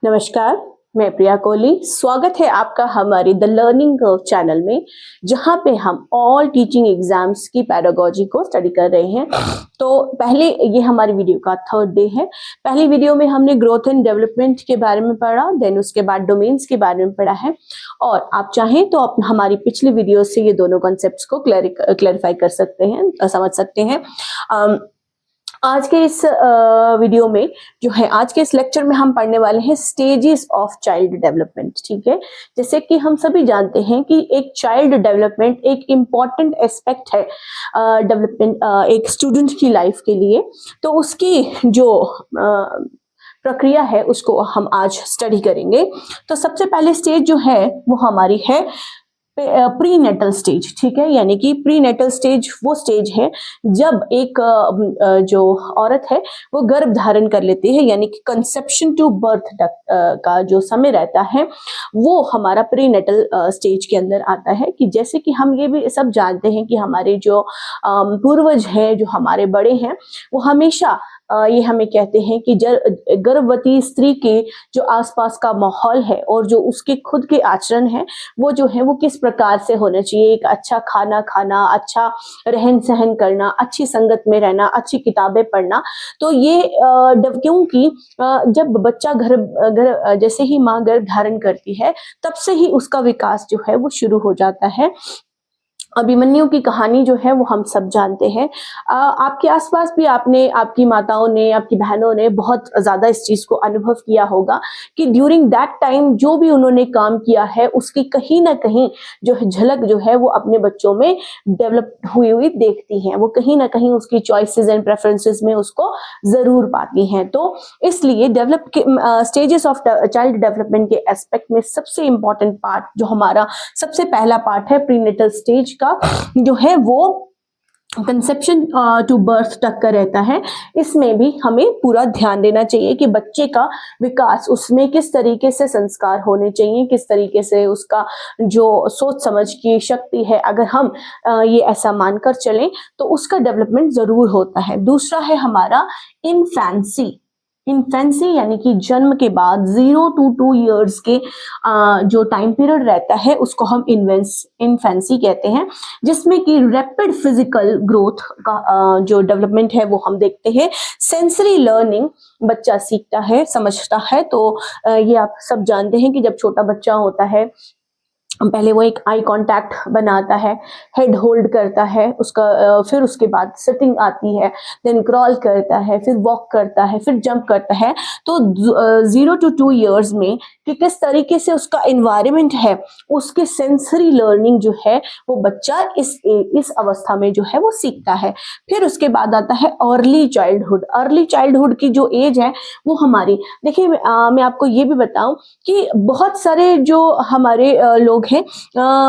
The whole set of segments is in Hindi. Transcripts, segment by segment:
नमस्कार, मैं प्रिया कोहली। स्वागत है आपका हमारी द लर्निंग कर्व चैनल में, जहां पे हम ऑल टीचिंग एग्जाम्स की पैडागोजी को स्टडी कर रहे हैं। तो पहले ये हमारी वीडियो का थर्ड डे है। पहली वीडियो में हमने ग्रोथ एंड डेवलपमेंट के बारे में पढ़ा, देन उसके बाद डोमेन्स के बारे में पढ़ा है। और आप चाहें तो हमारी पिछली वीडियो से ये दोनों कॉन्सेप्ट्स को क्लैरिफाई कर सकते हैं, समझ सकते हैं। आज के इस वीडियो में जो है, आज के इस लेक्चर में हम पढ़ने वाले हैं स्टेजेस ऑफ चाइल्ड डेवलपमेंट। ठीक है, जैसे कि हम सभी जानते हैं कि एक चाइल्ड डेवलपमेंट एक इम्पॉर्टेंट एस्पेक्ट है डेवलपमेंट एक स्टूडेंट की लाइफ के लिए। तो उसकी जो प्रक्रिया है उसको हम आज स्टडी करेंगे। तो सबसे पहले स्टेज जो है वो हमारी है प्री नेटल स्टेज। ठीक है, यानी कि प्री नेटल स्टेज वो स्टेज है जब एक जो औरत है वो गर्भ धारण कर लेती है, यानी कि कंसेप्शन टू बर्थ तक का जो समय रहता है वो हमारा प्री नेटल स्टेज के अंदर आता है। कि जैसे कि हम ये भी सब जानते हैं कि हमारे जो पूर्वज हैं, जो हमारे बड़े हैं, वो हमेशा ये हमें कहते हैं कि गर्भवती स्त्री के जो आसपास का माहौल है और जो उसके खुद के आचरण है वो जो है वो किस प्रकार से होना चाहिए। एक अच्छा खाना खाना, अच्छा रहन सहन करना, अच्छी संगत में रहना, अच्छी किताबें पढ़ना। तो ये क्योंकि जब बच्चा जैसे ही माँ गर्भ धारण करती है तब से ही उसका विकास जो है वो शुरू हो जाता है। अभिमन्यु की कहानी जो है वो हम सब जानते हैं। आपके आसपास भी आपकी माताओं ने, आपकी बहनों ने बहुत ज्यादा इस चीज को अनुभव किया होगा कि ड्यूरिंग दैट टाइम जो भी उन्होंने काम किया है उसकी कहीं ना कहीं जो झलक जो है वो अपने बच्चों में डेवलप हुई देखती हैं। वो कहीं ना कहीं उसकी चॉइसेस एंड प्रेफरेंसेस में उसको जरूर पाती हैं। तो इसलिए स्टेजेस ऑफ चाइल्ड डेवलपमेंट के एस्पेक्ट में सबसे इंपॉर्टेंट पार्ट जो हमारा सबसे पहला पार्ट है प्रीनेटल स्टेज का, जो है वो कंसेप्शन टू बर्थ तक का रहता है। इसमें भी हमें पूरा ध्यान देना चाहिए कि बच्चे का विकास, उसमें किस तरीके से संस्कार होने चाहिए, किस तरीके से उसका जो सोच समझ की शक्ति है, अगर हम ये ऐसा मानकर चलें तो उसका डेवलपमेंट जरूर होता है। दूसरा है हमारा इन्फेंसी। इन्फेंसी यानी कि जन्म के बाद 0 to 2 इयर्स के जो टाइम पीरियड रहता है उसको हम इन्फेंसी कहते हैं, जिसमें कि रैपिड फिजिकल ग्रोथ का जो डेवलपमेंट है वो हम देखते हैं। सेंसरी लर्निंग, बच्चा सीखता है, समझता है। तो ये आप सब जानते हैं कि जब छोटा बच्चा होता है पहले वो एक आई कांटेक्ट बनाता है, हेड होल्ड करता है उसका, फिर उसके बाद सिटिंग आती है, देन क्रॉल करता है, फिर वॉक करता है, फिर जंप करता है। तो 0 to 2 इयर्स में कि किस तरीके से उसका एनवायरनमेंट है, उसके सेंसरी लर्निंग जो है वो बच्चा इस अवस्था में जो है वो सीखता है। फिर उसके बाद आता है अर्ली चाइल्डहुड। अर्ली चाइल्डहुड की जो एज है वो हमारी, देखिए मैं आपको ये भी बताऊं कि बहुत सारे जो हमारे लोग हैं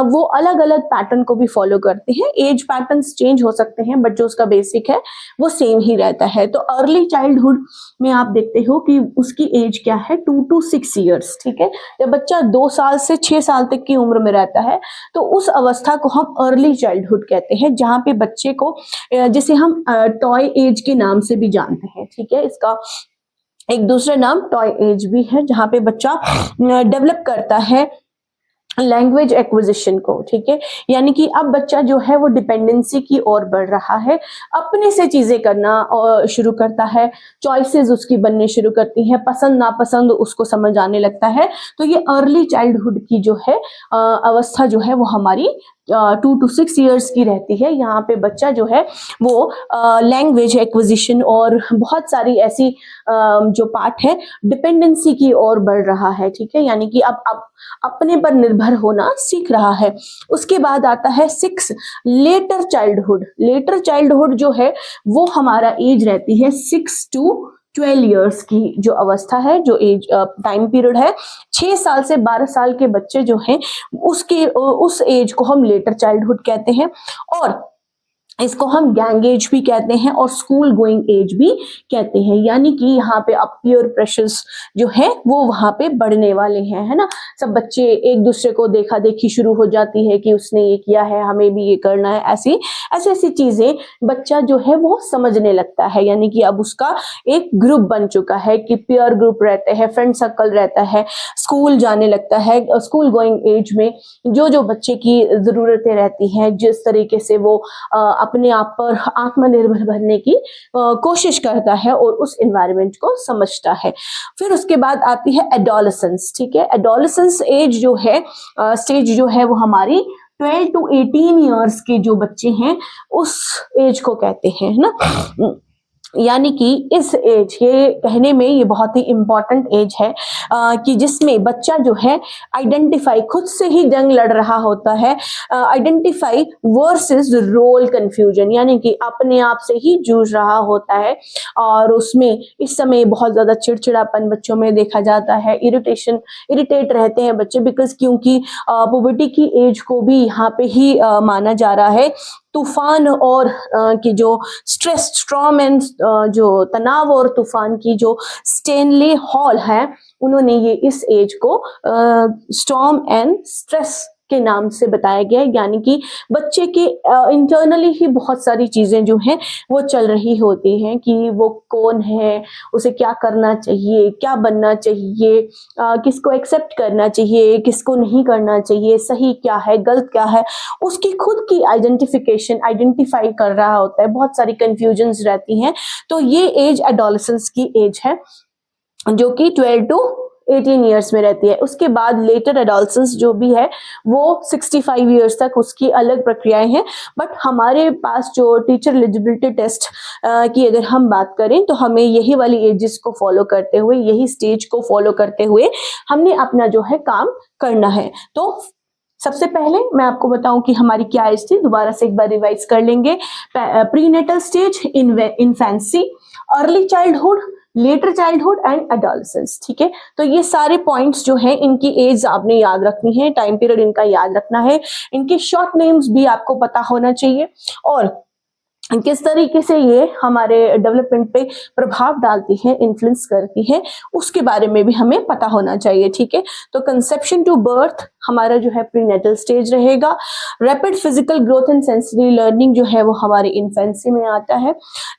वो अलग अलग पैटर्न को भी फॉलो करते हैं। एज पैटर्न्स चेंज हो सकते हैं बट जो उसका बेसिक है वो सेम ही रहता है। तो अर्ली चाइल्डहुड में आप देखते हो कि उसकी एज क्या है, 2 to 6 इयर्स। ठीक है, जब बच्चा 2 साल से 6 साल तक की उम्र में रहता है तो उस अवस्था को हम अर्ली चाइल्डहुड कहते हैं, जहां पे बच्चे को जिसे हम टॉय एज के नाम से भी जानते हैं। ठीक है, इसका एक दूसरा नाम टॉय एज भी है, जहां पे बच्चा डेवलप करता है लैंग्वेज एक्विजिशन को। ठीक है, यानी कि अब बच्चा जो है वो डिपेंडेंसी की ओर बढ़ रहा है, अपने से चीजें करना शुरू करता है, चॉइसेस उसकी बनने शुरू करती हैं, पसंद नापसंद उसको समझ आने लगता है। तो ये अर्ली चाइल्डहुड की जो है अवस्था जो है वो हमारी 2 to 6 इयर्स की रहती है। यहाँ पे बच्चा जो है वो लैंग्वेज एक्विजिशन और बहुत सारी ऐसी जो पार्ट है डिपेंडेंसी की ओर बढ़ रहा है। ठीक है, यानी कि अब अपने पर निर्भर होना सीख रहा है। उसके बाद आता है 6 लेटर चाइल्डहुड। लेटर चाइल्डहुड जो है वो हमारा एज रहती है 6 to 12 इयर्स की जो अवस्था है, जो एज टाइम पीरियड है। 6 साल से 12 साल के बच्चे जो हैं उस एज को हम लेटर चाइल्डहुड कहते हैं। और इसको हम गैंग एज भी कहते हैं और स्कूल गोइंग एज भी कहते हैं, यानी कि यहाँ पे अब पीयर प्रेशर्स जो है वो वहाँ पे बढ़ने वाले हैं, है ना। सब बच्चे एक दूसरे को देखा देखी शुरू हो जाती है कि उसने ये किया है, हमें भी ये करना है, ऐसी ऐसी चीजें बच्चा जो है वो समझने लगता है, यानी कि अब उसका एक ग्रुप बन चुका है कि पीयर ग्रुप रहते हैं, फ्रेंड सर्कल रहता है, स्कूल जाने लगता है। स्कूल गोइंग एज में जो जो बच्चे की जरूरतें रहती हैं, जिस तरीके से वो अपने आप पर आत्मनिर्भर बनने की कोशिश करता है और उस एनवायरनमेंट को समझता है। फिर उसके बाद आती है एडोलेसेंस, ठीक है। एडोलेसेंस एज जो है, स्टेज जो है वो हमारी 12 to 18 ईयर्स के जो बच्चे हैं उस एज को कहते हैं, है ना। यानी कि इस एज, ये कहने में ये बहुत ही इंपॉर्टेंट एज है कि जिसमें बच्चा जो है आइडेंटिफाई, खुद से ही जंग लड़ रहा होता है, आइडेंटिफाई वर्सेस रोल कंफ्यूजन, यानी कि अपने आप से ही जूझ रहा होता है। और उसमें इस समय बहुत ज्यादा चिड़चिड़ापन बच्चों में देखा जाता है, इरिटेट रहते हैं बच्चे, बिकॉज क्योंकि पुबर्टी की एज को भी यहाँ पे ही माना जा रहा है तूफान और की जो स्ट्रेस, स्ट्रॉम एंड जो तनाव और तूफान की जो स्टेनले हॉल है, उन्होंने ये इस एज को स्टॉर्म एंड स्ट्रेस के नाम से बताया गया है। यानी कि बच्चे के इंटरनली ही बहुत सारी चीजें जो हैं वो चल रही होती हैं कि वो कौन है, उसे क्या करना चाहिए, क्या बनना चाहिए, किसको एक्सेप्ट करना चाहिए, किसको नहीं करना चाहिए, सही क्या है, गलत क्या है, उसकी खुद की आइडेंटिफाई कर रहा होता है। बहुत सारी कंफ्यूजन्स रहती हैं। तो ये एज एडोलेसेंस की एज है जो कि 12 to 18 ईयर्स में रहती है। उसके बाद लेटर एडोलेसेंस जो भी है वो 65 ईयर्स तक उसकी अलग प्रक्रियाएं हैं। बट हमारे पास जो टीचर एलिजिबिलिटी टेस्ट की अगर हम बात करें तो हमें यही वाली एजेस को फॉलो करते हुए, यही स्टेज को फॉलो करते हुए हमने अपना जो है काम करना है। तो सबसे पहले मैं आपको बताऊं कि हमारी क्या एज थी, दोबारा से एक बार रिवाइज कर लेंगे। Prenatal stage, infancy, early childhood, letter childhood and adolescence, ठीक है। तो ये सारे पॉइंट्स जो है इनकी एज आपने याद रखनी है, टाइम पीरियड इनका याद रखना है, इनके शॉर्ट नेम्स भी आपको पता होना चाहिए और किस तरीके से ये हमारे डेवलपमेंट पे प्रभाव डालती है, इन्फ्लुएंस करती है, उसके बारे में भी हमें पता होना चाहिए, ठीक है। तो कंसेप्शन टू बर्थ हमारा जो है प्रीनेटल स्टेज रहेगा। Rapid physical growth and sensory learning जो है वो हमारे इन्फेंसी में आता है।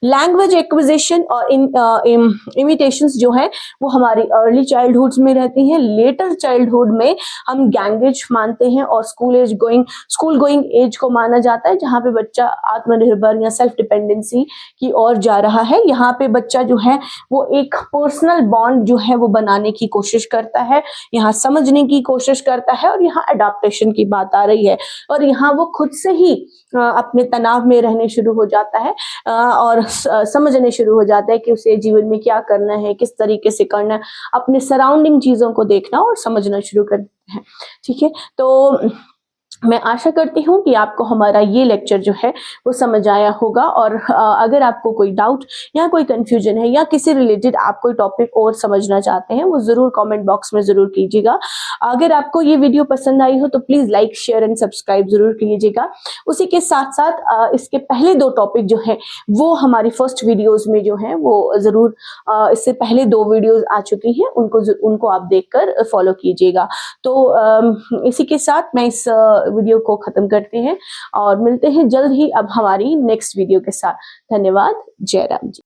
लैंग्वेज एक्विजिशन और इमिटेशंस जो है वो हमारी अर्ली चाइल्डहुड में रहती हैं। लेटर चाइल्डहुड में हम गैंग एज मानते हैं और स्कूल गोइंग एज को माना जाता है, जहाँ पे बच्चा आत्मनिर्भर या सेल्फ डिपेंडेंसी की ओर जा रहा है। यहाँ पे बच्चा जो है वो एक पर्सनल बॉन्ड जो है वो बनाने की कोशिश करता है, यहाँ समझने की कोशिश करता है और यहाँ अडॉप्टेशन की बात आ रही है और यहाँ वो खुद से ही अपने तनाव में रहने शुरू हो जाता है और समझने शुरू हो जाता है कि उसे जीवन में क्या करना है, किस तरीके से करना है, अपने सराउंडिंग चीजों को देखना और समझना शुरू करते हैं, ठीक है। तो मैं आशा करती हूँ कि आपको हमारा ये लेक्चर जो है वो समझ आया होगा और अगर आपको कोई डाउट या कोई कंफ्यूजन है या किसी रिलेटेड आप कोई टॉपिक और समझना चाहते हैं वो जरूर कमेंट बॉक्स में जरूर कीजिएगा। अगर आपको ये वीडियो पसंद आई हो तो please like, share and subscribe जरूर कीजिएगा। उसी के साथ साथ इसके पहले 2 टॉपिक जो है वो हमारी फर्स्ट वीडियोज में जो है वो जरूर इससे पहले 2 वीडियोज आ चुकी हैं, उनको आप देखकर फॉलो कीजिएगा। तो इसी के साथ मैं इस वीडियो को खत्म करते हैं और मिलते हैं जल्द ही अब हमारी नेक्स्ट वीडियो के साथ। धन्यवाद। जय राम जी।